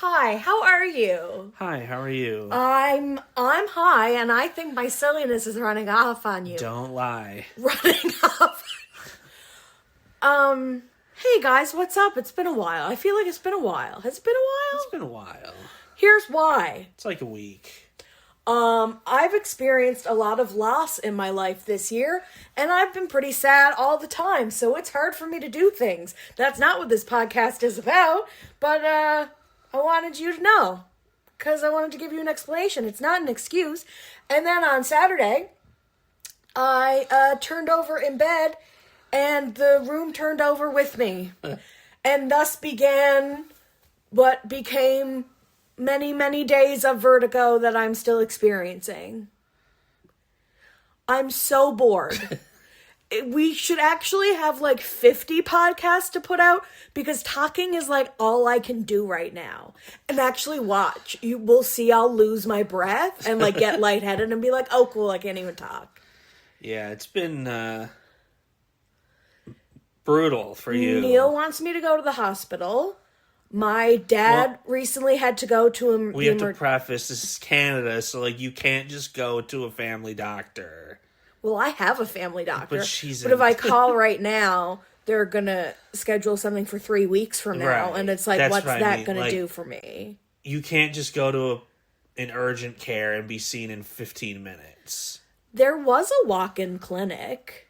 Hi, how are you? Hi, how are you? I'm high, and I think my silliness is running off on you. Don't lie. Running off. Hey guys, what's up? It's been a while. I feel like it's been a while. Has it been a while? It's been a while. Here's why. It's like a week. I've experienced a lot of loss in my life this year, and I've been pretty sad all the time, so it's hard for me to do things. That's not what this podcast is about, but, I wanted you to know, because I wanted to give you an explanation. It's not an excuse. And then on Saturday, I turned over in bed, and the room turned over with me, and thus began what became many, many days of vertigo that I'm still experiencing. I'm so bored. We should actually have like 50 podcasts to put out because talking is like all I can do right now. And actually watch. You will see I'll lose my breath and like get lightheaded and be like, oh cool, I can't even talk. Yeah, it's been brutal for you. Neal wants me to go to the hospital. My dad recently had to go to We have to preface, this is Canada, so like you can't just go to a family doctor. Well, I have a family doctor. But if I call right now, they're going to schedule something for 3 weeks from now. Right. And it's like, That's what's what I that mean. going to Like, do for me? You can't just go to an urgent care and be seen in 15 minutes. There was a walk-in clinic.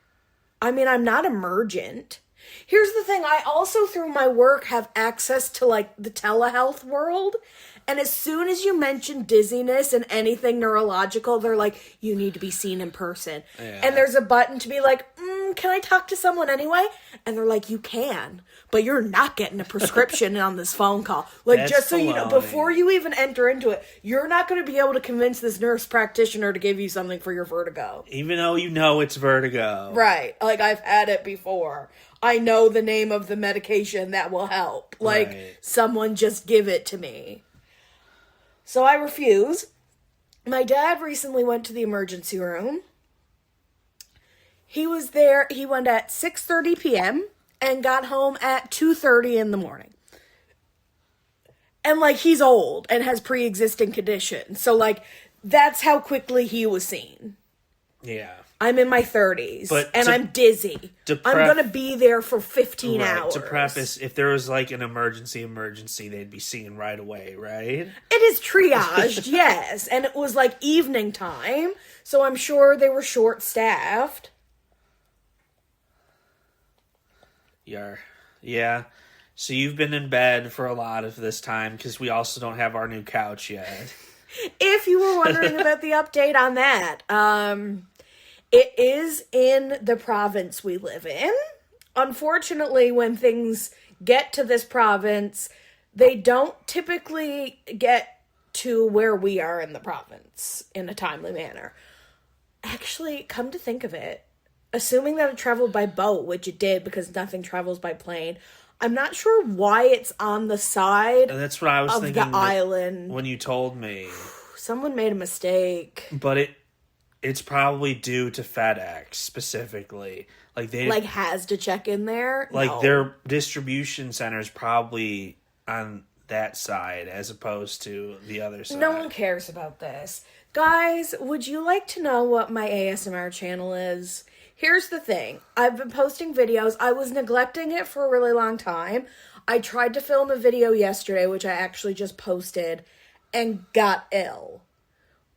I mean, I'm not emergent. Here's the thing. I also, through my work, have access to, like, the telehealth world. And as soon as you mention dizziness and anything neurological, they're like, you need to be seen in person. Yeah. And there's a button to be like, can I talk to someone anyway? And they're like, you can, but you're not getting a prescription on this phone call. Like, That's just so you know, baloney. before you even enter into it, you're not going to be able to convince this nurse practitioner to give you something for your vertigo. Even though you know it's vertigo. Right. Like, I've had it before. I know the name of the medication that will help. Like, Right. Someone just give it to me. So I refuse. My dad recently went to the emergency room. He was there. He went at 6:30 p.m. and got home at 2:30 in the morning. And, like, he's old and has pre-existing conditions. So, like, that's how quickly he was seen. Yeah. I'm in my 30s, But and I'm dizzy. I'm going to be there for 15 hours. To preface, if there was like an emergency, they'd be seen right away, right? It is triaged, yes. And it was like evening time, so I'm sure they were short-staffed. Yeah. So you've been in bed for a lot of this time because we also don't have our new couch yet. If you were wondering about the update on that, it is in the province we live in. Unfortunately, when things get to this province, they don't typically get to where we are in the province in a timely manner. Actually, come to think of it, assuming that it traveled by boat, which it did because nothing travels by plane, I'm not sure why it's on the side That's what I was of thinking the island. when you told me. Someone made a mistake. But it's probably due to FedEx specifically. Like they Has to check in there? like No. their distribution center is probably on that side as opposed to the other side. No one cares about this. Guys, would you like to know what my ASMR channel is? Here's the thing. I've been posting videos. I was neglecting it for a really long time. I tried to film a video yesterday, which I actually just posted, and got ill.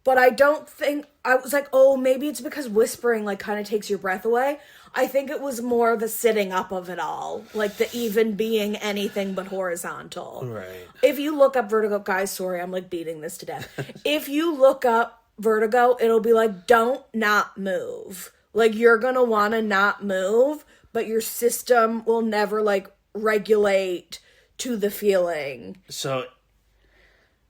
But I don't think, I was like, oh, maybe it's because whispering, like, kind of takes your breath away. I think it was more the sitting up of it all. Like, the even being anything but horizontal. Right. If you look up vertigo, guys, sorry, I'm, like, beating this to death. If you look up vertigo, it'll be like, don't not move. Like, you're gonna want to not move, but your system will never, like, regulate to the feeling. So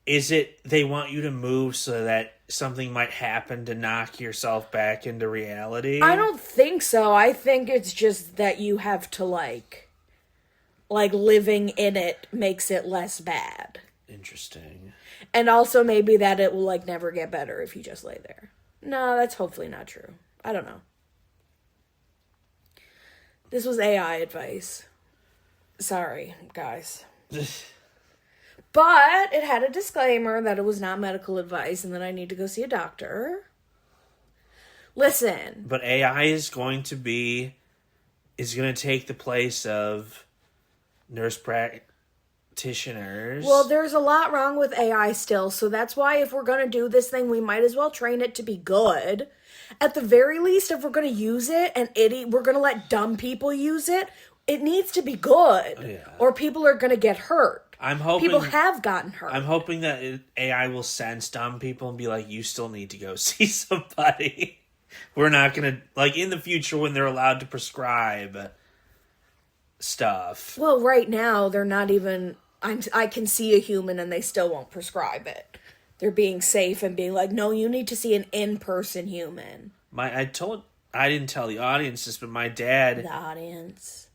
is it they want you to move so that something might happen to knock yourself back into reality? I don't think so. I think it's just that you have to, like living in it makes it less bad. Interesting. And also maybe that it will, like, never get better if you just lay there. No, that's hopefully not true. I don't know. This was AI advice. Sorry, guys. But it had a disclaimer that it was not medical advice and that I need to go see a doctor. Listen. But AI is going to take the place of nurse practitioners. Well, there's a lot wrong with AI still, so that's why if we're going to do this thing, we might as well train it to be good. At the very least, if we're going to use it and we're going to let dumb people use it, it needs to be good. Yeah. Or people are going to get hurt. I'm hoping people have gotten hurt. I'm hoping that AI will sense dumb people and be like, you still need to go see somebody. We're not going to, like, in the future when they're allowed to prescribe stuff. Well, right now, they're not even, I can see a human and they still won't prescribe it. They're being safe and being like, no, you need to see an in-person human. I didn't tell the audience this, but my dad... The audience.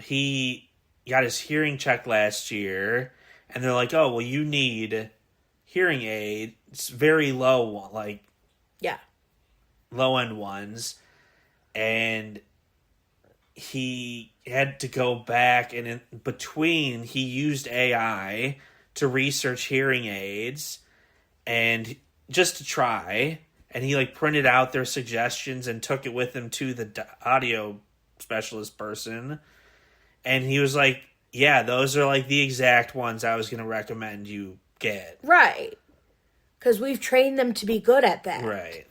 He got his hearing checked last year, and they're like, oh, well, you need hearing aids, very low, like... Yeah. Low-end ones. And he had to go back, and in between, he used AI to research hearing aids and just to try, and he like printed out their suggestions and took it with him to the audio specialist person, and he was like, yeah, those are like the exact ones I was going to recommend you get. Right, because we've trained them to be good at that. Right.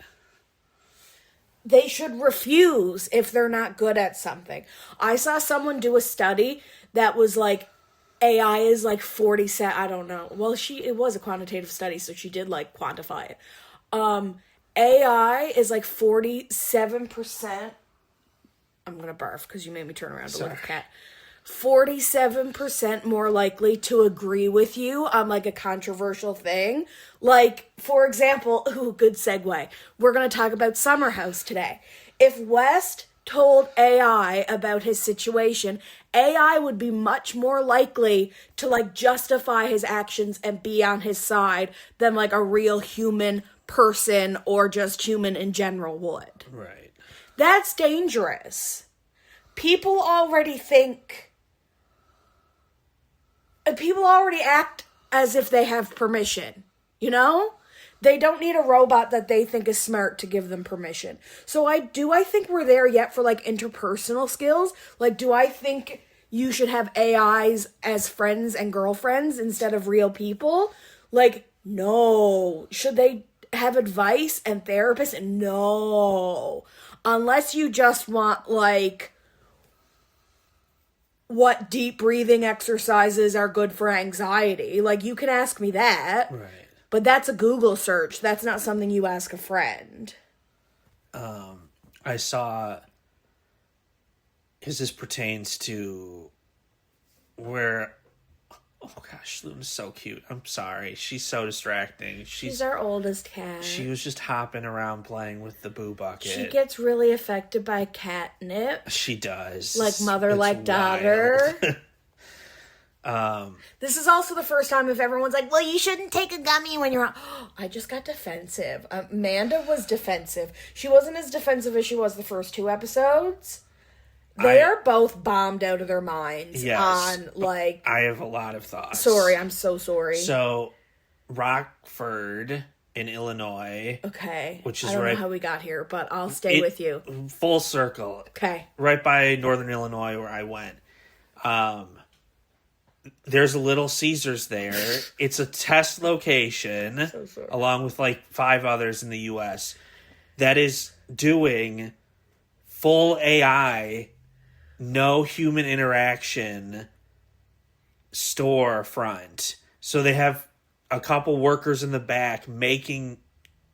They should refuse if they're not good at something. I saw someone do a study that was like, AI is like 47, I don't know. Well, it was a quantitative study, so she did like quantify it. AI is like 47%. I'm going to barf because you made me turn around to look at cat. 47% more likely to agree with you on like a controversial thing. Like, for example, good segue. We're going to talk about Summer House today. If West told AI about his situation, AI would be much more likely to like justify his actions and be on his side than like a real human person or just human in general would. Right. That's dangerous. People already act as if they have permission, you know? They don't need a robot that they think is smart to give them permission. So I think we're there yet for like interpersonal skills? Like, do I think you should have AIs as friends and girlfriends instead of real people? Like, no. Should they have advice and therapists? No. Unless you just want like, what deep breathing exercises are good for anxiety. Like, you can ask me that. Right. But that's a Google search. That's not something you ask a friend. I saw, because this pertains to where, oh gosh, Luna's so cute. I'm sorry. She's so distracting. She's our oldest cat. She was just hopping around playing with the boo bucket. She gets really affected by catnip. She does. Like mother, like daughter. This is also the first time if everyone's like, well, you shouldn't take a gummy when you're on. I just got defensive. Amanda was defensive. She wasn't as defensive as she was the first 2 episodes. They're both bombed out of their minds on, like... I have a lot of thoughts. Sorry, I'm so sorry. So, Rockford in Illinois. Okay. Which is I don't know how we got here, but I'll stay with you. Full circle. Okay. Right by Northern Illinois where I went. There's a Little Caesars there. It's a test location, along with like 5 others in the U.S., that is doing full AI, no human interaction storefront. So they have a couple workers in the back making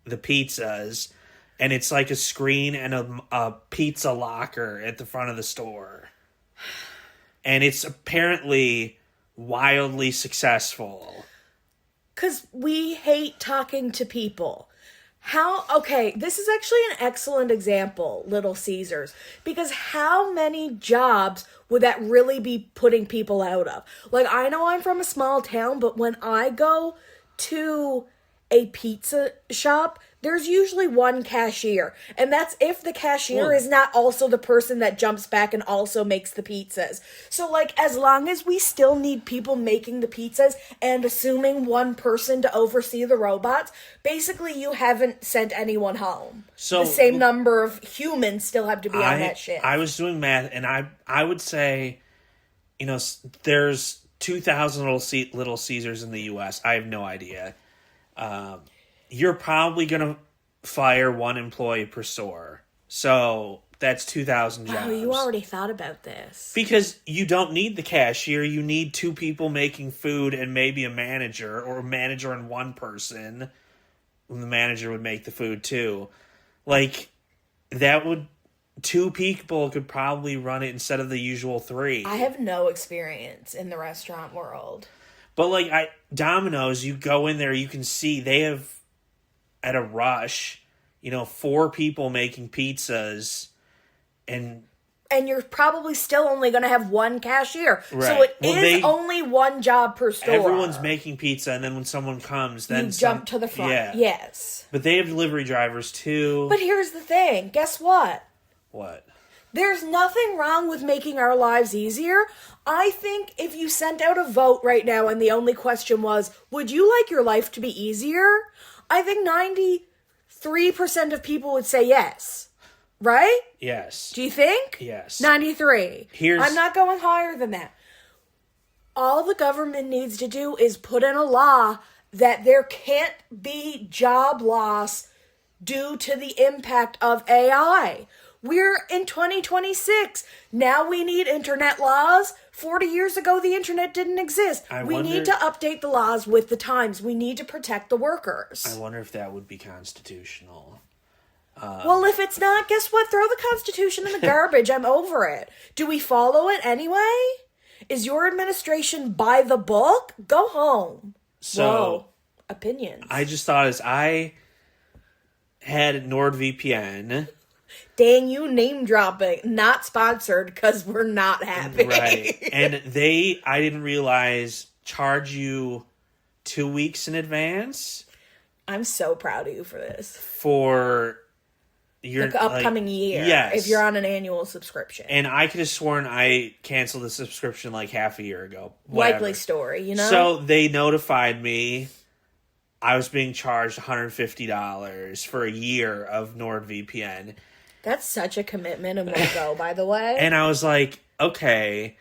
the pizzas, and it's like a screen and a pizza locker at the front of the store. And it's apparently wildly successful. 'Cause we hate talking to people. This is actually an excellent example, Little Caesars, because how many jobs would that really be putting people out of? Like, I know I'm from a small town, but when I go to a pizza shop, there's usually one cashier. And that's if the cashier is not also the person that jumps back and also makes the pizzas. So, like, as long as we still need people making the pizzas and assuming one person to oversee the robots, basically you haven't sent anyone home. So the same number of humans still have to be on that shit. I was doing math, and I would say, there's 2,000 Little Caesars in the U.S. I have no idea. You're probably going to fire one employee per store. So that's 2,000 jobs. Oh, you already thought about this. Because you don't need the cashier. You need two people making food and maybe a manager, or a manager and one person. And the manager would make the food too. Like, two people could probably run it instead of the usual three. I have no experience in the restaurant world. But, like, Domino's, you go in there, you can see they have, at a rush, 4 people making pizzas, and you're probably still only going to have one cashier. Right. So it is only one job per store. Everyone's making pizza, and then when someone comes, then you jump to the front. Yeah. Yes. But they have delivery drivers, too. But here's the thing. Guess what? What? There's nothing wrong with making our lives easier. I think if you sent out a vote right now and the only question was, would you like your life to be easier? I think 93% of people would say yes. Right? Yes. Do you think? Yes. 93. I'm not going higher than that. All the government needs to do is put in a law that there can't be job loss due to the impact of AI. We're in 2026. Now we need internet laws. 40 years ago, the internet didn't exist. We need to update the laws with the times. We need to protect the workers. I wonder if that would be constitutional. Well, if it's not, guess what? Throw the Constitution in the garbage. I'm over it. Do we follow it anyway? Is your administration by the book? Go home. So, whoa. Opinions. I just thought I had NordVPN. Dang, you name dropping. Not sponsored because we're not happy. Right. And I didn't realize, charge you 2 weeks in advance. I'm so proud of you for this. For your upcoming year. Yes. If you're on an annual subscription. And I could have sworn I canceled the subscription like half a year ago. Likely story, So they notified me I was being charged $150 for a year of NordVPN. That's such a commitment in one go, by the way. And I was like, okay,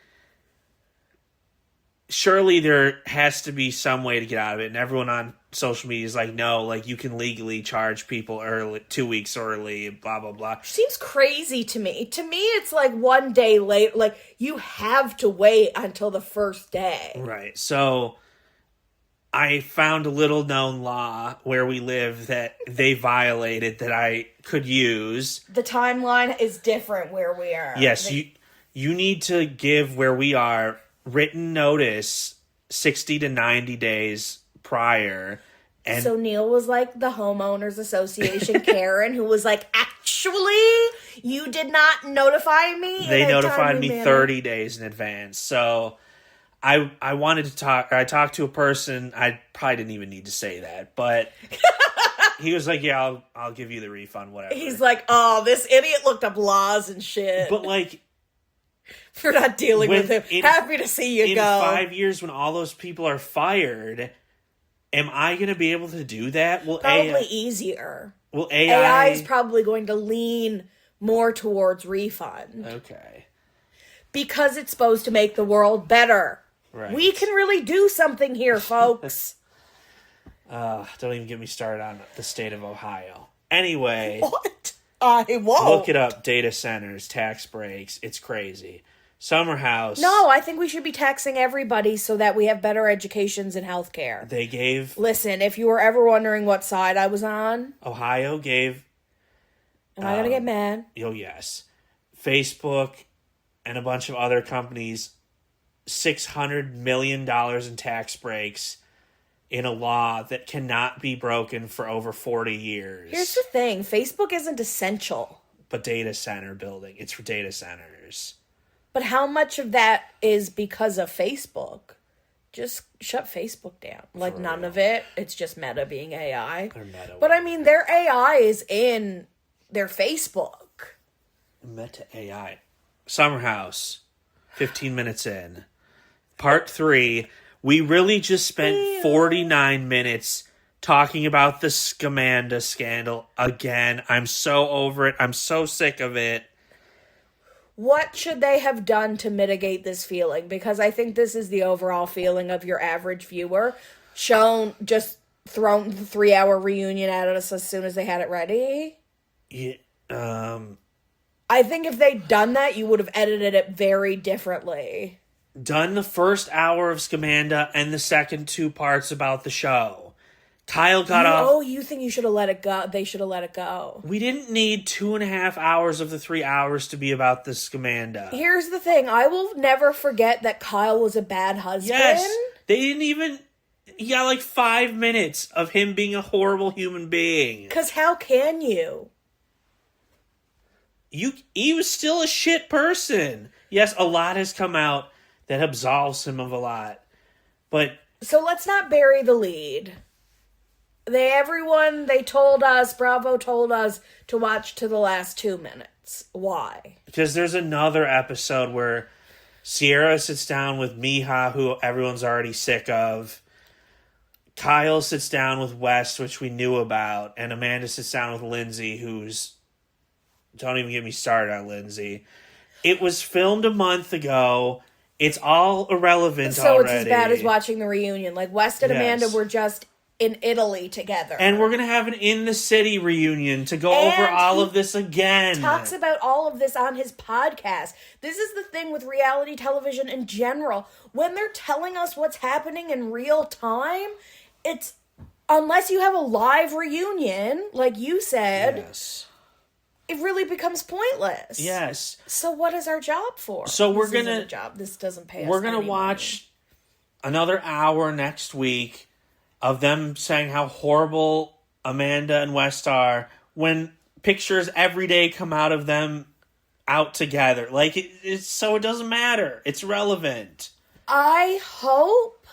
surely there has to be some way to get out of it. And everyone on social media is like, no, like, you can legally charge people 2 weeks early, blah, blah, blah. Seems crazy to me. To me, it's like 1 day late. Like, you have to wait until the first day. Right. So I found a little known law where we live that they violated that I could use. The timeline is different where we are. Yes, you need to give where we are written notice 60 to 90 days prior. And so Neal was like the homeowners association Karen who was like, actually, you did not notify me. They notified me 30 days in advance. So I wanted to talk. I talked to a person. I probably didn't even need to say that, but he was like, "Yeah, I'll give you the refund, whatever." He's like, "Oh, this idiot looked up laws and shit." But like, we're not dealing with him. Happy to see you go. In 5 years, when all those people are fired, am I going to be able to do that? Well, probably easier. Well, AI is probably going to lean more towards refund. Okay. Because it's supposed to make the world better. Right. We can really do something here, folks. Don't even get me started on the state of Ohio. Anyway. What? I won't. Look it up. Data centers, tax breaks. It's crazy. Summer house. No, I think we should be taxing everybody so that we have better educations and healthcare. They gave... Listen, if you were ever wondering what side I was on... Ohio gave... Am I going to get mad? Oh, yes. Facebook and a bunch of other companies... $600 million in tax breaks in a law that cannot be broken for over 40 years. Here's the thing. Facebook isn't essential. But data center building. It's for data centers. But how much of that is because of Facebook? just shut Facebook down. Like, For none real. of it. It's just Meta being AI. Or Meta. But I mean, their AI is in their Facebook. Meta AI. Summer House. 15 minutes in. Part 3. We really just spent 49 minutes talking about the Scamanda scandal again. I'm so over it. I'm so sick of it. What should they have done to mitigate this feeling? Because I think this is the overall feeling of your average viewer. Thrown the 3-hour reunion at us as soon as they had it ready. Yeah, I think if they'd done that, you would have edited it very differently. done the first hour of Scamanda and the second 2 parts about the show. Kyle got off. Oh, you think you should have let it go? They should have let it go. We didn't need 2.5 hours of the 3 hours to be about the Scamanda. Here's the thing. I will never forget that Kyle was a bad husband. Yes. They didn't even... He got like 5 minutes of him being a horrible human being. Because how can you? He was still a shit person. Yes, a lot has come out that absolves him of a lot. But... So let's not bury the lead. They told us, Bravo told us to watch to the last 2 minutes. Why? Because there's another episode where Sierra sits down with Mija, who everyone's already sick of. Kyle sits down with West, which we knew about. And Amanda sits down with Lindsay, who's... Don't even get me started on Lindsay. It was filmed a month ago. It's all irrelevant so already. it's as bad as watching the reunion. Like, West and Amanda were just in Italy together. And we're going to have an In the City reunion to go over all of this again. Talks about all of this on his podcast. This is the thing with reality television in general. When they're telling us what's happening in real time, it's... Unless you have a live reunion, like you said... Yes. It really becomes pointless. Yes. So what is our job for? So we're This isn't gonna a job. This doesn't pay us. We're gonna any watch another hour next week of them saying how horrible Amanda and West are when pictures every day come out of them out together. Like so it doesn't matter. It's relevant. I hope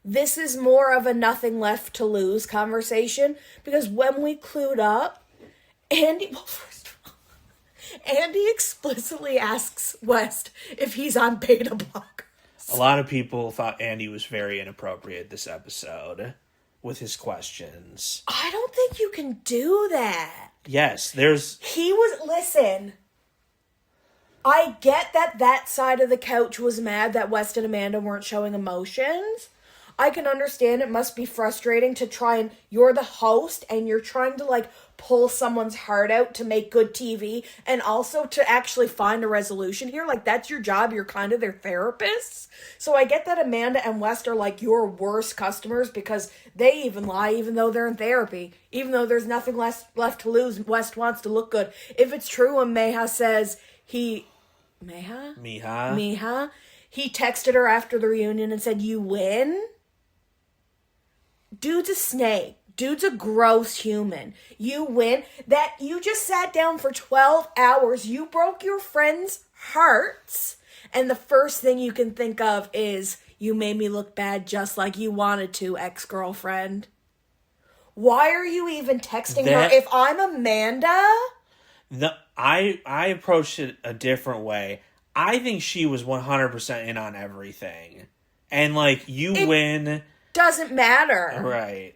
this is more of a nothing left to lose conversation, because when we clued up, Andy explicitly asks West if he's on beta blockers. A lot of people thought Andy was very inappropriate this episode with his questions. I don't think you can do that. Yes, Listen, I get that side of the couch was mad that West and Amanda weren't showing emotions. I can understand it must be frustrating to try and... You're the host and you're trying to, like, pull someone's heart out to make good TV and also to actually find a resolution here. Like, that's your job. You're kind of their therapists. So I get that Amanda and West are, like, your worst customers because they even lie even though they're in therapy. Even though there's nothing left to lose, West wants to look good. If it's true when Mija says Mija? He texted her after the reunion and said, "You win?" Dude's a snake. Dude's a gross human. You win. That you just sat down for 12 hours. You broke your friends' hearts. And the first thing you can think of is, you made me look bad just like you wanted to, ex-girlfriend. Why are you even texting her? If I'm Amanda... I approached it a different way. I think she was 100% in on everything. And, like, you win... Doesn't matter. Right.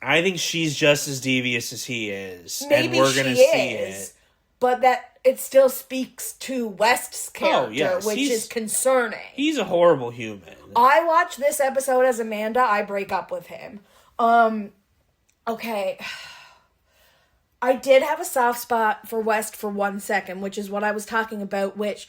I think she's just as devious as he is. Maybe and we're gonna see it. But that it still speaks to West's character, which is concerning. He's a horrible human. I watch this episode as Amanda, I break up with him. Okay. I did have a soft spot for West for 1 second, which is what I was talking about, which...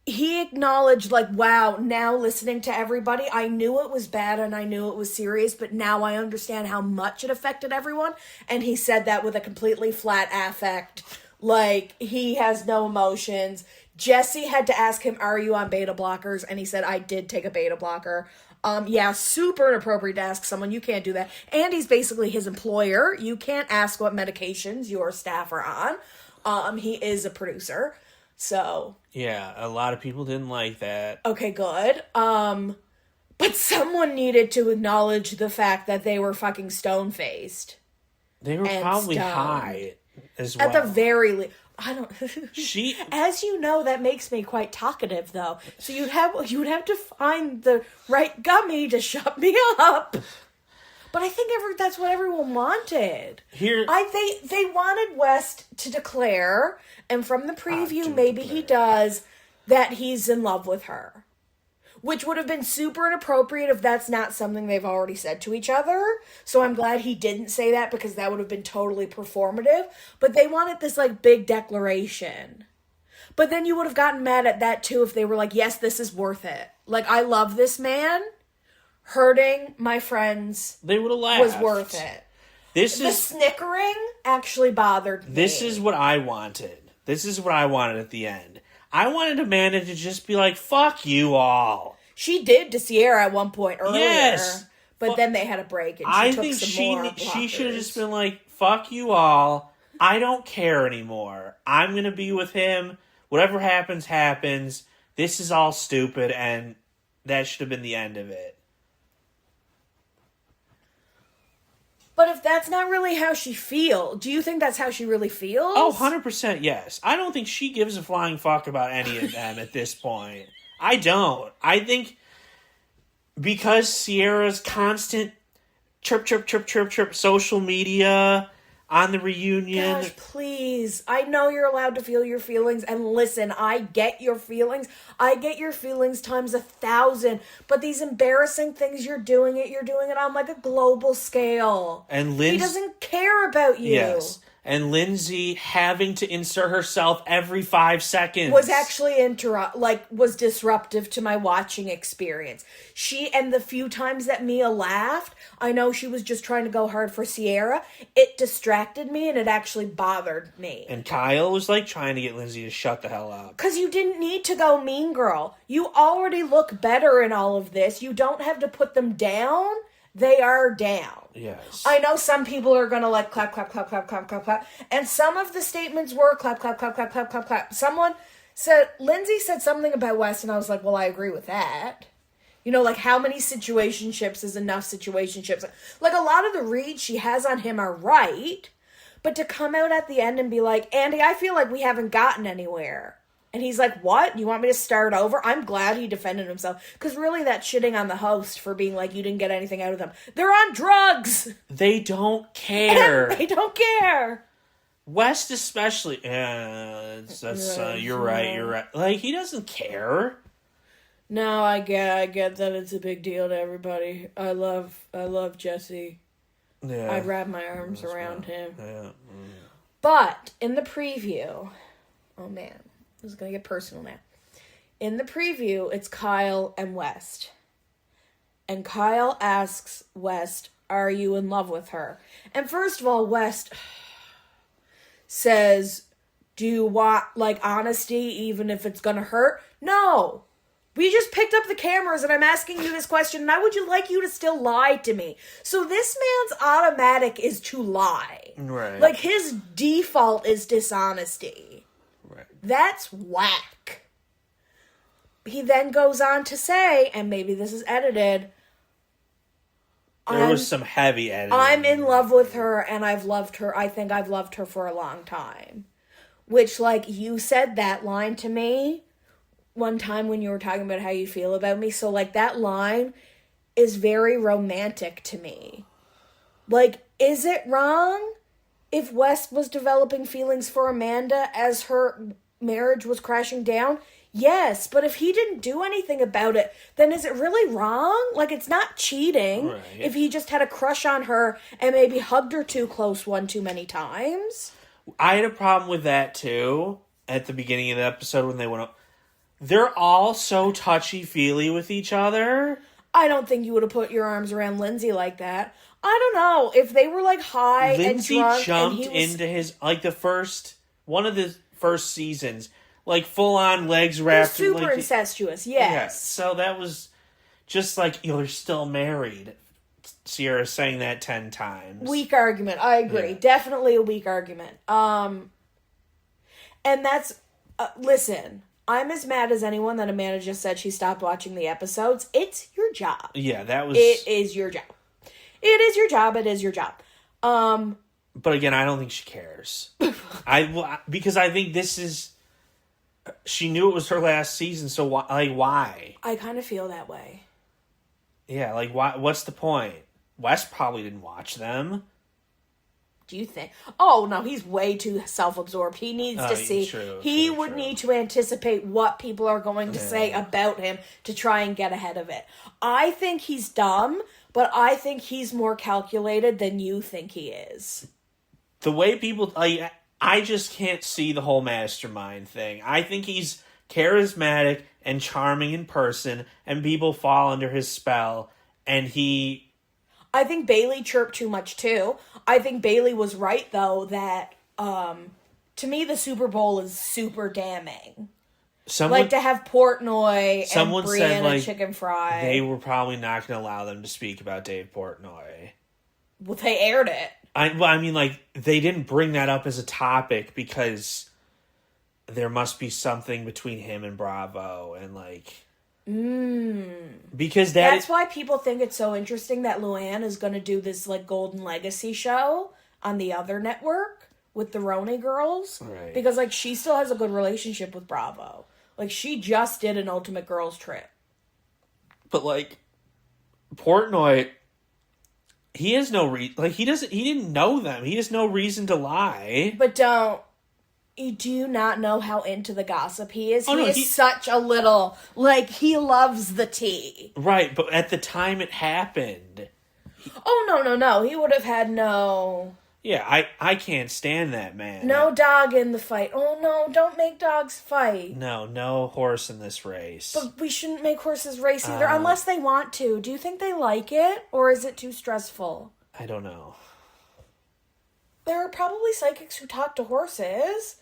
He acknowledged, like, wow, now listening to everybody, I knew it was bad and I knew it was serious, but now I understand how much it affected everyone. And he said that with a completely flat affect. Like, he has no emotions. Jesse had to ask him, are you on beta blockers? And he said, I did take a beta blocker. Yeah, super inappropriate to ask someone. You can't do that. And he's basically his employer. You can't ask what medications your staff are on. He is a producer. So. Yeah, a lot of people didn't like that. Okay, good. But someone needed to acknowledge the fact that they were fucking stone-faced. They were probably stoned. high as well. At the very least. I don't. She, as you know, that makes me quite talkative, though. So you would have to find the right gummy to shut me up. But I think that's what everyone wanted. Here, they wanted West to declare, and from the preview, maybe he does, that he's in love with her. Which would have been super inappropriate if that's not something they've already said to each other. So I'm glad he didn't say that, because that would have been totally performative. But they wanted this, like, big declaration. But then you would have gotten mad at that, too, if they were like, yes, this is worth it. Like, I love this man. Hurting my friends they would have laughed. Was worth it. The snickering actually bothered me. This is what I wanted. This is what I wanted at the end. I wanted Amanda to just be like, fuck you all. She did to Sierra at one point earlier. Yes. But then they had a break and she took some more blockers. She should have just been like, fuck you all. I don't care anymore. I'm going to be with him. Whatever happens, happens. This is all stupid, and that should have been the end of it. But if that's not really how she feels, do you think that's how she really feels? Oh, 100% yes. I don't think she gives a flying fuck about any of them at this point. I don't. I think because Sierra's constant chirp, social media on the reunion. Gosh, please. I know you're allowed to feel your feelings, and listen, I get your feelings. I get your feelings times 1,000. But these embarrassing things you're doing it on like a global scale. And he doesn't care about you. Yes. And Lindsay having to insert herself every 5 seconds was actually was disruptive to my watching experience. And the few times that Mia laughed, I know she was just trying to go hard for Sierra. It distracted me and it actually bothered me. And Kyle was like trying to get Lindsay to shut the hell up. Because you didn't need to go mean girl. You already look better in all of this. You don't have to put them down. They are down. Yes. I know some people are going to like clap, clap, clap, clap, clap, clap, clap. And some of the statements were clap, clap, clap, clap, clap, clap, clap. Lindsay said something about West, and I was like, well, I agree with that. You know, like, how many situationships is enough situationships? Like, a lot of the reads she has on him are right, but to come out at the end and be like, Andy, I feel like we haven't gotten anywhere. And he's like, what? You want me to start over? I'm glad he defended himself. Because really, that's shitting on the host for being like, you didn't get anything out of them. They're on drugs! They don't care. They don't care. West especially. You're right. Like, he doesn't care. No, I get that it's a big deal to everybody. I love Jesse. Yeah. I'd wrap my arms around him. Yeah. Mm. But, in the preview... Oh, man. This is going to get personal now. In the preview, it's Kyle and West. And Kyle asks West, are you in love with her? And first of all, West says, do you want, like, honesty even if it's going to hurt? No. We just picked up the cameras and I'm asking you this question and I would like you to still lie to me. So this man's automatic is to lie. Right. Like, his default is dishonesty. Right. That's whack. He then goes on to say, and maybe this is edited, there was some heavy editing. I'm in love with her, and I've loved her. I think I've loved her for a long time. Which, like, you said that line to me one time when you were talking about how you feel about me. So, like, that line is very romantic to me. Like, is it wrong if West was developing feelings for Amanda as her marriage was crashing down? Yes, but if he didn't do anything about it, then is it really wrong? Like, it's not cheating if he just had a crush on her and maybe hugged her too close one too many times. I had a problem with that, too, at the beginning of the episode when they went up. They're all so touchy-feely with each other. I don't think you would have put your arms around Lindsay like that. I don't know. If they were, like, high Lindsay and drunk jumped and he was... into his, like, one of the first seasons, like, full-on legs wrapped. Super incestuous, yes. Yeah, so that was just like, you're still married. Sierra saying that 10 times. Weak argument. I agree. Yeah. Definitely a weak argument. And that's Listen, I'm as mad as anyone that Amanda just said she stopped watching the episodes. It's your job. Yeah, that was... It is your job. It is your job. It is your job. But again, I don't think she cares. Because I think this is... She knew it was her last season, so why? I kind of feel that way. Yeah, like, why? What's the point? Wes probably didn't watch them. Do you think? Oh, no, he's way too self-absorbed. He needs to see. He would need to anticipate what people are going to say about him to try and get ahead of it. I think he's dumb, but I think he's more calculated than you think he is. The way people... I just can't see the whole mastermind thing. I think he's charismatic and charming in person, and people fall under his spell, and he... I think Bailey chirped too much, too. I think Bailey was right, though, that, to me, the Super Bowl is super damning. To have Portnoy and Brianna chicken fry. They were probably not going to allow them to speak about Dave Portnoy. Well, they aired it. They didn't bring that up as a topic because there must be something between him and Bravo, and, because that's why people think it's so interesting that Luann is going to do this Golden Legacy show on the other network with the Roney girls, right? Because she still has a good relationship with Bravo. She just did an Ultimate Girls Trip, but Portnoy, he has no reason. He didn't know them. He has no reason to lie. But do you not know how into the gossip he is? He's such a little... he loves the tea. Right, but at the time it happened... No. He would have had no... Yeah, I can't stand that man. No dog in the fight. Oh, no, don't make dogs fight. No horse in this race. But we shouldn't make horses race either, unless they want to. Do you think they like it, or is it too stressful? I don't know. There are probably psychics who talk to horses...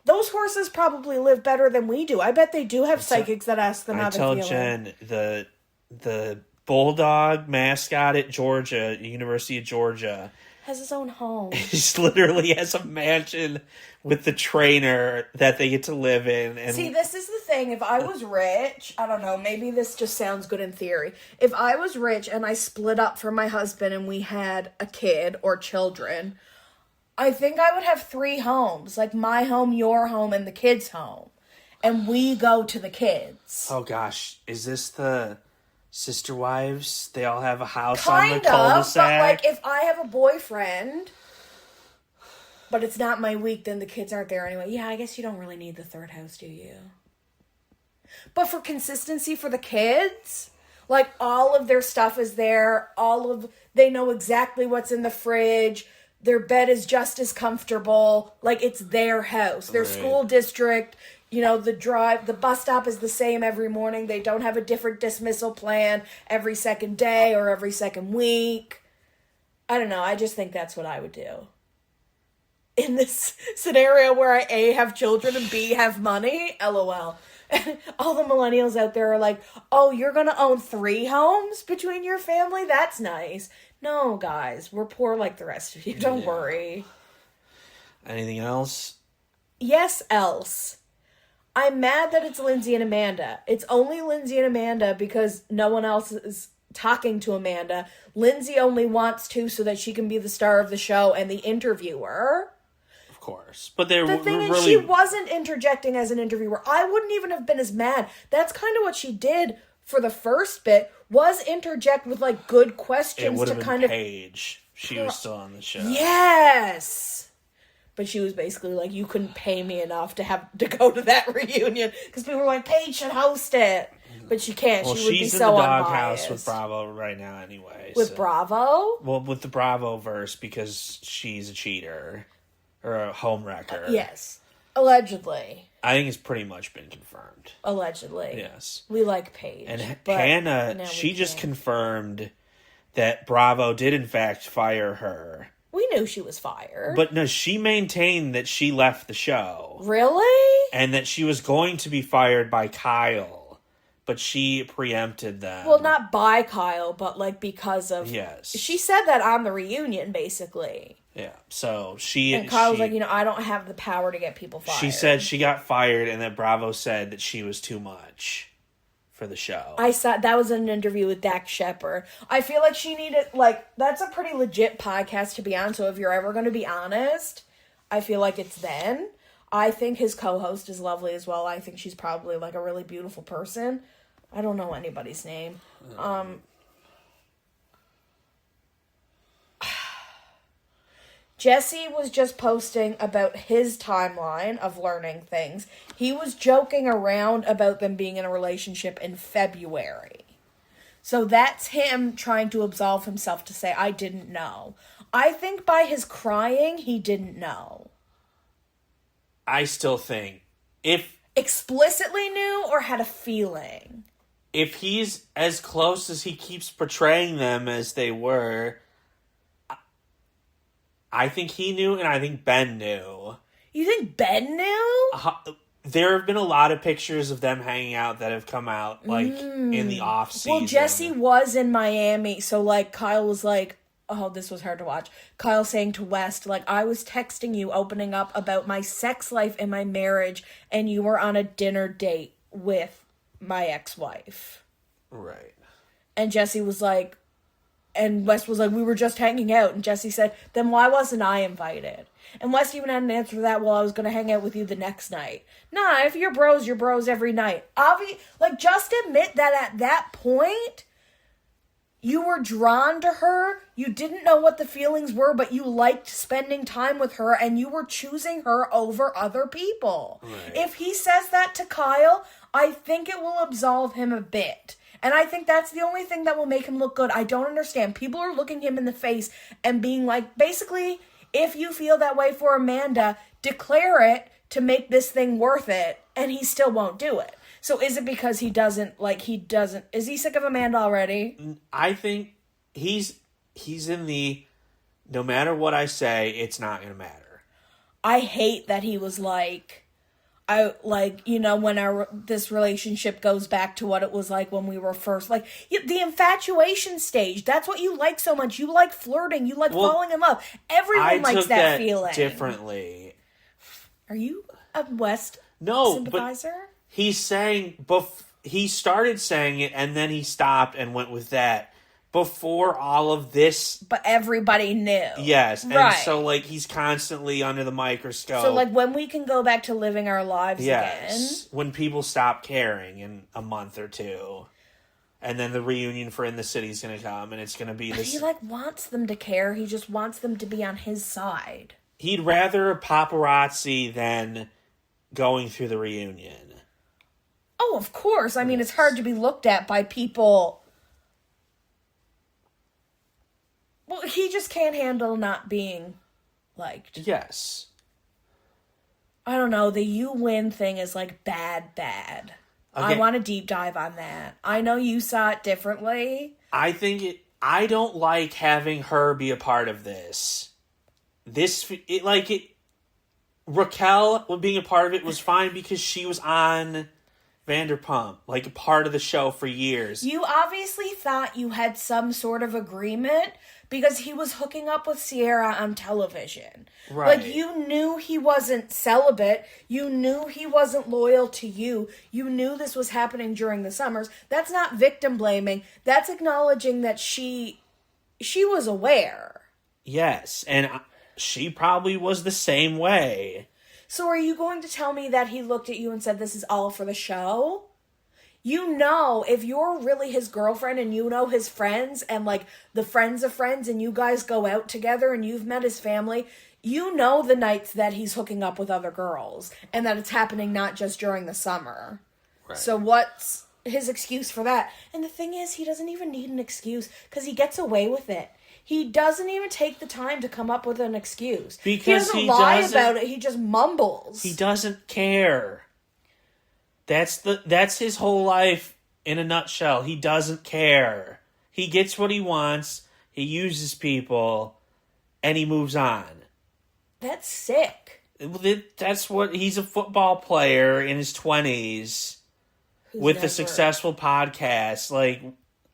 Those horses probably live better than we do. I bet they do have psychics that ask them how they're feeling. I tell Jen, the bulldog mascot at Georgia, University of Georgia... has his own home. He literally has a mansion with the trainer that they get to live in. And see, this is the thing. If I was rich, I don't know, maybe this just sounds good in theory. If I was rich and I split up from my husband and we had a kid or children... I think I would have 3 homes, my home, your home, and the kids' home. And we go to the kids. Oh gosh, is this the Sister Wives? They all have a house on the cul-de-sac? But if I have a boyfriend, but it's not my week, then the kids aren't there anyway. Yeah, I guess you don't really need the 3rd house, do you? But for consistency for the kids, all of their stuff is there. They know exactly what's in the fridge. Their bed is just as comfortable. It's their house. Their school district, the bus stop is the same every morning. They don't have a different dismissal plan every second day or every second week. I don't know. I just think that's what I would do. In this scenario where I A, have children and B, have money, LOL. All the millennials out there are oh, you're going to own 3 homes between your family? That's nice. No, guys, we're poor like the rest of you. Don't worry. Anything else? Yes, else. I'm mad that it's Lindsay and Amanda. It's only Lindsay and Amanda because no one else is talking to Amanda. Lindsay only wants to so that she can be the star of the show and the interviewer. Of course. But the thing is, she wasn't interjecting as an interviewer. I wouldn't even have been as mad. That's kind of what she did for the first bit, was interject with good questions to kind of... Paige. She was still on the show. Yes! But she was basically you couldn't pay me enough to have to go to that reunion. Because people were Paige should host it. But she can't. Well, she would be so unbiased. She's in the doghouse with Bravo right now anyway. With Bravo? Well, with the Bravo-verse because she's a cheater. Or a homewrecker. Yes. Allegedly. I think it's pretty much been confirmed. Allegedly. Yes. We like Paige. And Hannah, she just confirmed that Bravo did in fact fire her. We knew she was fired. But no, she maintained that she left the show. Really? And that she was going to be fired by Kyle. but she preempted them. Well, not by Kyle, but, like, because of... Yes. She said that on the reunion, basically. Yeah, so she... And Kyle's like, I don't have the power to get people fired. She said she got fired, and that Bravo said that she was too much for the show. I saw... That was in an interview with Dax Shepard. I feel like she needed... Like, that's a pretty legit podcast to be on, so if you're ever going to be honest, I feel like it's then. I think his co-host is lovely as well. I think she's probably, like, a really beautiful person. I don't know anybody's name. Jesse was just posting about his timeline of learning things. He was joking around about them being in a relationship in February. So that's him trying to absolve himself to say, I didn't know. I think by his crying, he didn't know. I still think if... Explicitly knew or had a feeling? If he's as close as he keeps portraying them as they were... I think he knew, and I think Ben knew. You think Ben knew? There have been a lot of pictures of them hanging out that have come out, like, in the off-season. Well, Jesse was in Miami, so, like, Kyle was like, oh, this was hard to watch. Kyle saying to West, like, I was texting you, opening up about my sex life and my marriage, and you were on a dinner date with my ex-wife. Right. And Jesse was like... And West was like, we were just hanging out. And Jesse said, then why wasn't I invited? And West even had an answer to that, well, I was going to hang out with you the next night. Nah, if you're bros every night. Just admit that at that point, you were drawn to her. You didn't know what the feelings were, but you liked spending time with her, and you were choosing her over other people. Right. If he says that to Kyle, I think it will absolve him a bit. And I think that's the only thing that will make him look good. I don't understand. People are looking him in the face and being like, basically, if you feel that way for Amanda, declare it to make this thing worth it. And he still won't do it. So is it because is he sick of Amanda already? I think he's in the, no matter what I say, it's not going to matter. I hate that he was like... when this relationship goes back to what it was like when we were first, the infatuation stage, that's what you like so much. You like flirting, you like falling in love. Everyone likes that feeling. Differently. Are you a West sympathizer? But he's saying, he started saying it and then he stopped and went with that. Before all of this... But everybody knew. Yes. Right. And so, he's constantly under the microscope. So, when we can go back to living our lives again... When people stop caring in a month or two. And then the reunion for In the City's going to come, and it's going to be this... He, wants them to care. He just wants them to be on his side. He'd rather a paparazzi than going through the reunion. Oh, of course. I mean, it's hard to be looked at by people... Well, he just can't handle not being liked. Yes. I don't know. The you win thing is bad. Okay. I want a deep dive on that. I know you saw it differently. I don't like having her be a part of this. Raquel being a part of it was fine because she was on Vanderpump, a part of the show for years. You obviously thought you had some sort of agreement because he was hooking up with Sierra on television. Right. You knew he wasn't celibate. You knew he wasn't loyal to you. You knew this was happening during the summers. That's not victim blaming. That's acknowledging that she was aware. Yes, and she probably was the same way. So are you going to tell me that he looked at you and said, this is all for the show? You know, if you're really his girlfriend and you know his friends and the friends of friends and you guys go out together and you've met his family, you know the nights that he's hooking up with other girls and that it's happening not just during the summer. Right. So what's his excuse for that? And the thing is, he doesn't even need an excuse because he gets away with it. He doesn't even take the time to come up with an excuse. Because he doesn't lie about it. He just mumbles. He doesn't care. That's his whole life in a nutshell. He doesn't care. He gets what he wants. He uses people, and he moves on. That's sick. That's what he's a football player in his 20s. with a successful podcast, like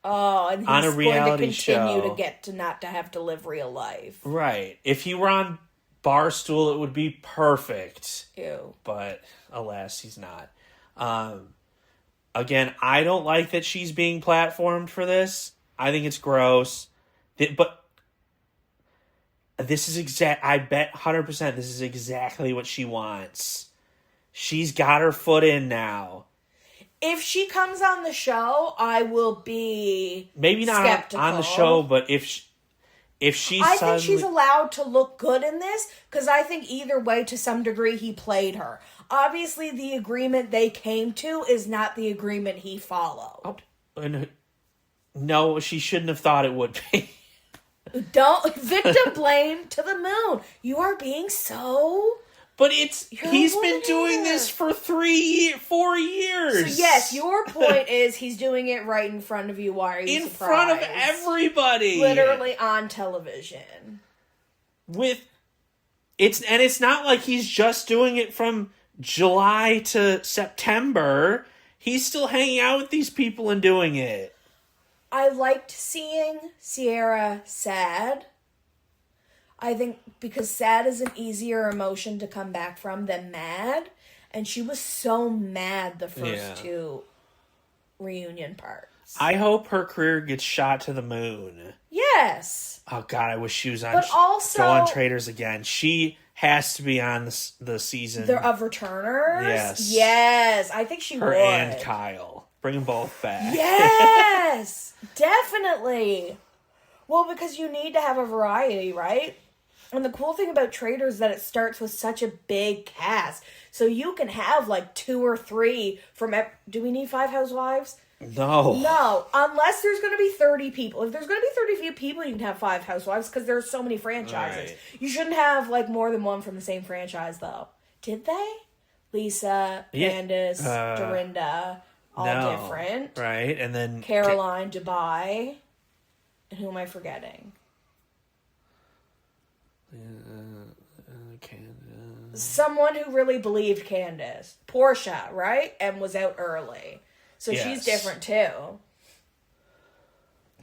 and he's on a reality going to continue show. to get to not to have to live real life. Right. If he were on Barstool, it would be perfect. Ew. But alas, he's not. Again, I don't like that she's being platformed for this. I think it's gross. But this is I bet 100% this is exactly what she wants. She's got her foot in now. If she comes on the show, I will be maybe not skeptical. on the show, but if she I think she's allowed to look good in this, because I think either way, to some degree, he played her. Obviously, the agreement they came to is not the agreement he followed. No, she shouldn't have thought it would be. Don't victim blame to the moon. You are being so... But he's been doing this for 4 years. So yes, your point is he's doing it right in front of you. Why are you surprised? In front of everybody. Literally on television. It's not like he's just doing it from July to September. He's still hanging out with these people and doing it. I liked seeing Sierra sad. I think because sad is an easier emotion to come back from than mad. And she was so mad the first two reunion parts. I hope her career gets shot to the moon. Yes. Oh, God, I wish she was on, but also, go on Traitors again. She has to be on the season. Of Returners? Yes. Yes, I think she would. Her and Kyle. Bring them both back. Yes, definitely. Well, because you need to have a variety, right? And the cool thing about Traitors is that it starts with such a big cast. So you can have like 2 or 3 from... Do we need 5 housewives? No. Unless there's going to be 30 people. If there's going to be 30 people, you can have 5 housewives because there's so many franchises. Right. You shouldn't have like more than one from the same franchise, though. Did they? Lisa, Candace, Dorinda, all different. Right, and then... Caroline, Dubai. And who am I forgetting? Someone who really believed Candace. Portia, right? And was out early. So she's different too.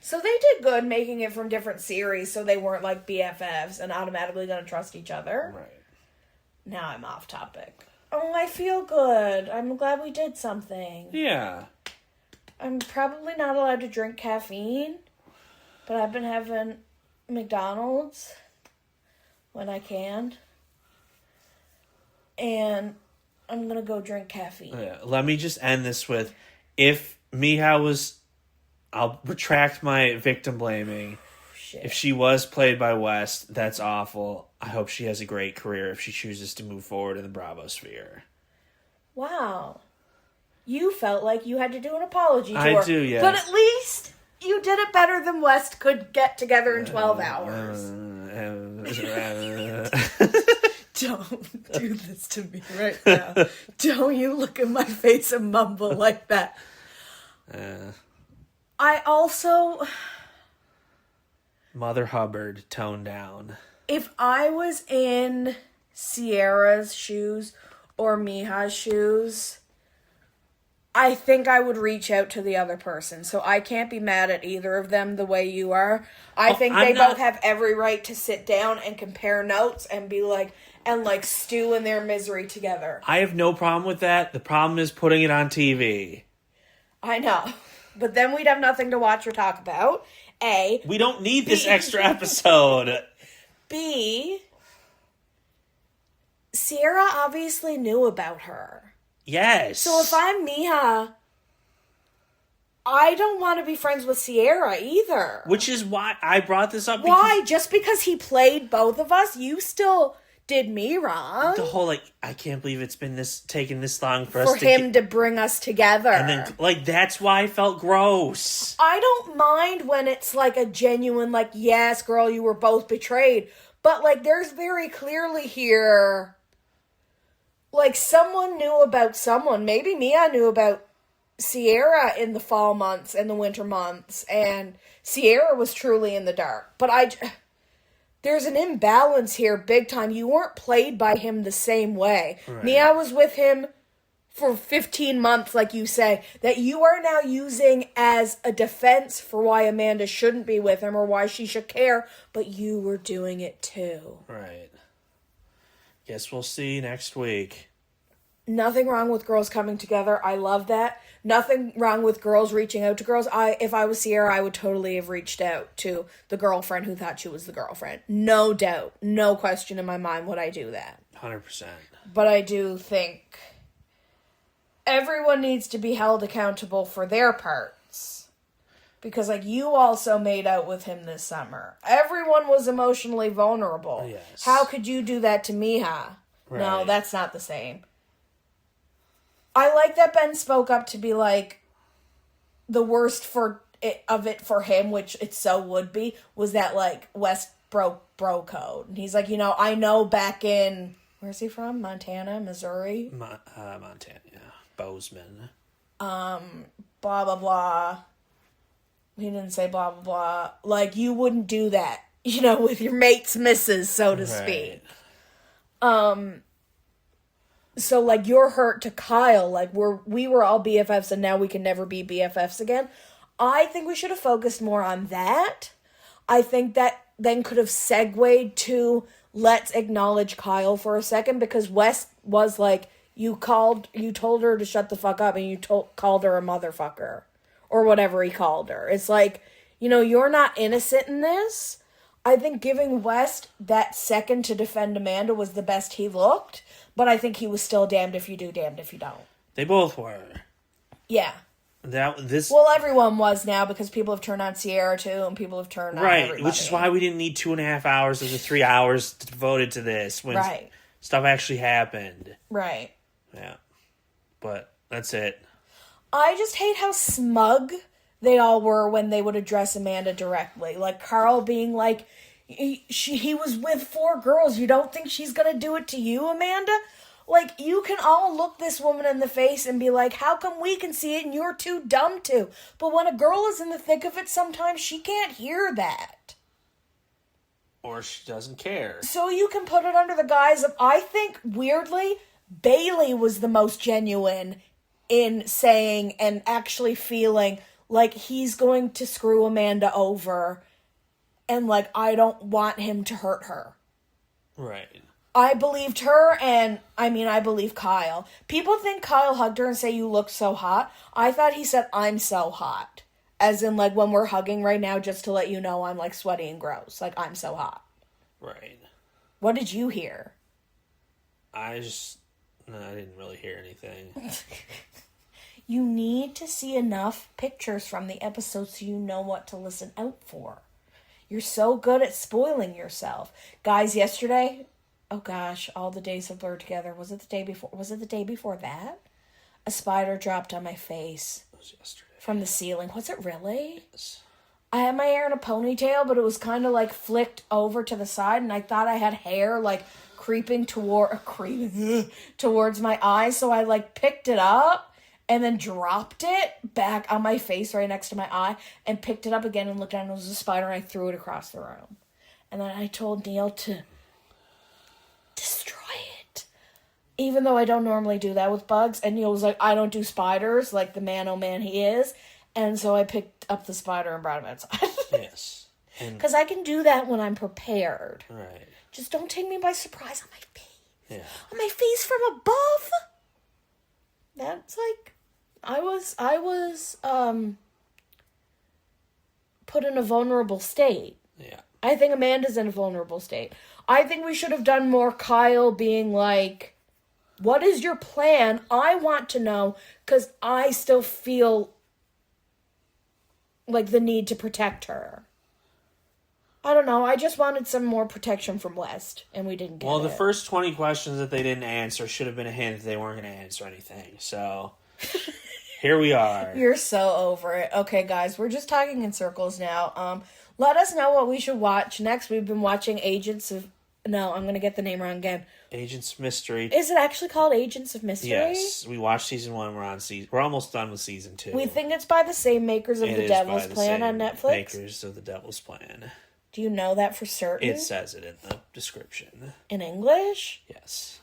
So they did good making it from different series so they weren't like BFFs and automatically going to trust each other. Right. Now I'm off topic. Oh, I feel good. I'm glad we did something. Yeah. I'm probably not allowed to drink caffeine, but I've been having McDonald's when I can. And I'm going to go drink caffeine. Yeah. Let me just end this with, if Miha was... I'll retract my victim blaming. Shit. If she was played by West, that's awful. I hope she has a great career if she chooses to move forward in the Bravo sphere. Wow. You felt like you had to do an apology tour. I do, yes. But at least you did it better than West could get together in 12 hours. Don't do this to me right now. Don't you look in my face and mumble like that. I also... Mother Hubbard, tone down. If I was in Sierra's shoes or Miha's shoes, I think I would reach out to the other person. So I can't be mad at either of them the way you are. I think they both have every right to sit down and compare notes and be like, and like stew in their misery together. I have no problem with that. The problem is putting it on TV. I know. But then we'd have nothing to watch or talk about. A. We don't need this extra episode. B. Sierra obviously knew about her. Yes. So if I'm Miha, I don't want to be friends with Sierra either. Which is why I brought this up. Why? Just because he played both of us, you still did me wrong. The whole, like, I can't believe it's been taking this long for him to bring us together. And then, like, that's why I felt gross. I don't mind when it's, like, a genuine, like, yes, girl, you were both betrayed. But, like, there's very clearly here, like, someone knew about someone. Maybe Mia knew about Sierra in the fall months and the winter months. And Sierra was truly in the dark. But there's an imbalance here big time. You weren't played by him the same way. Right. Mia was with him for 15 months, like you say, that you are now using as a defense for why Amanda shouldn't be with him or why she should care, but you were doing it too. Right. Guess we'll see next week. Nothing wrong with girls coming together. I love that. Nothing wrong with girls reaching out to girls. If I was Sierra, I would totally have reached out to the girlfriend who thought she was the girlfriend. No doubt. No question in my mind would I do that. 100%. But I do think everyone needs to be held accountable for their parts. Because, like, you also made out with him this summer. Everyone was emotionally vulnerable. Yes. How could you do that to Miha? Right. No, that's not the same. I like that Ben spoke up to be like, the worst of it for him, which it so would be, was that, like, West broke bro code. And he's like, I know back in, where's he from? Montana, Missouri? Montana, yeah. Bozeman. Blah, blah, blah. He didn't say blah, blah, blah. Like, you wouldn't do that, with your mate's missus, so to speak. So, like, you're hurt to Kyle. Like, we were all BFFs and now we can never be BFFs again. I think we should have focused more on that. I think that then could have segued to let's acknowledge Kyle for a second, because Wes was like, you told her to shut the fuck up and you called her a motherfucker or whatever he called her. It's like, you're not innocent in this. I think giving West that second to defend Amanda was the best he looked, but I think he was still damned if you do, damned if you don't. They both were. Yeah. Well, everyone was now, because people have turned on Sierra too, and people have turned on everybody. Which is why we didn't need 2.5 hours of the 3 hours devoted to this when stuff actually happened. Right. Yeah. But that's it. I just hate how smug they all were when they would address Amanda directly. Like, Carl being like, he was with 4 girls. You don't think she's gonna do it to you, Amanda? Like, you can all look this woman in the face and be like, how come we can see it and you're too dumb to? But when a girl is in the thick of it, sometimes she can't hear that. Or she doesn't care. So you can put it under the guise of, I think, weirdly, Bailey was the most genuine in saying and actually feeling like he's going to screw Amanda over and, like, I don't want him to hurt her. Right. I believed her, and, I believe Kyle. People think Kyle hugged her and say, you look so hot. I thought he said, I'm so hot. As in, like, when we're hugging right now, just to let you know I'm, like, sweaty and gross. Like, I'm so hot. Right. What did you hear? I didn't really hear anything. You need to see enough pictures from the episode so you know what to listen out for. You're so good at spoiling yourself. Guys, yesterday, oh gosh, all the days have blurred together. Was it the day before? Was it the day before that? A spider dropped on my face. It was yesterday. From the ceiling. Was it really? Yes. I had my hair in a ponytail, but it was kind of like flicked over to the side, and I thought I had hair like creeping towards my eyes, so I like picked it up and then dropped it back on my face right next to my eye and picked it up again and looked down, and it was a spider, and I threw it across the room. And then I told Neal to destroy it. Even though I don't normally do that with bugs, and Neal was like, I don't do spiders, like the man, oh man he is. And so I picked up the spider and brought him outside. Yes. Because I can do that when I'm prepared. Right. Just don't take me by surprise on my face. Yeah. On my face from above. That's like, I was put in a vulnerable state. Yeah. I think Amanda's in a vulnerable state. I think we should have done more Kyle being like, what is your plan? I want to know, because I still feel like the need to protect her. I don't know. I just wanted some more protection from West, and we didn't get it. Well, the first 20 questions that they didn't answer should have been a hint that they weren't going to answer anything. So, here we are. You're so over it. Okay, guys, we're just talking in circles now. Let us know what we should watch next. We've been watching Agents of... No, I'm going to get the name wrong again. Agents of Mystery. Is it actually called Agents of Mystery? Yes. We watched season 1. We're almost done with season 2. We think it's by the same makers of The Devil's Plan on Netflix. Makers of The Devil's Plan. Do you know that for certain? It says it in the description. In English? Yes.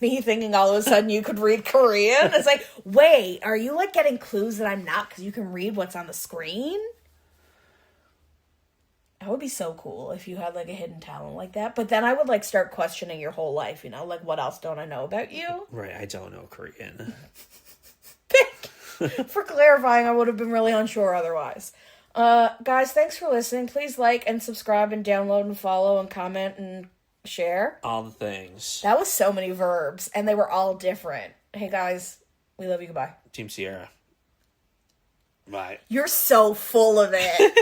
Me thinking all of a sudden you could read Korean? It's like, wait, are you like getting clues that I'm not because you can read what's on the screen? That would be so cool if you had like a hidden talent like that. But then I would like start questioning your whole life, you know? Like, what else don't I know about you? Right, I don't know Korean. For clarifying, I would have been really unsure otherwise. Guys, thanks for listening. Please like and subscribe and download and follow and comment and share. All the things. That was so many verbs, and they were all different. Hey, guys, we love you. Goodbye. Team Sierra. Bye. You're so full of it.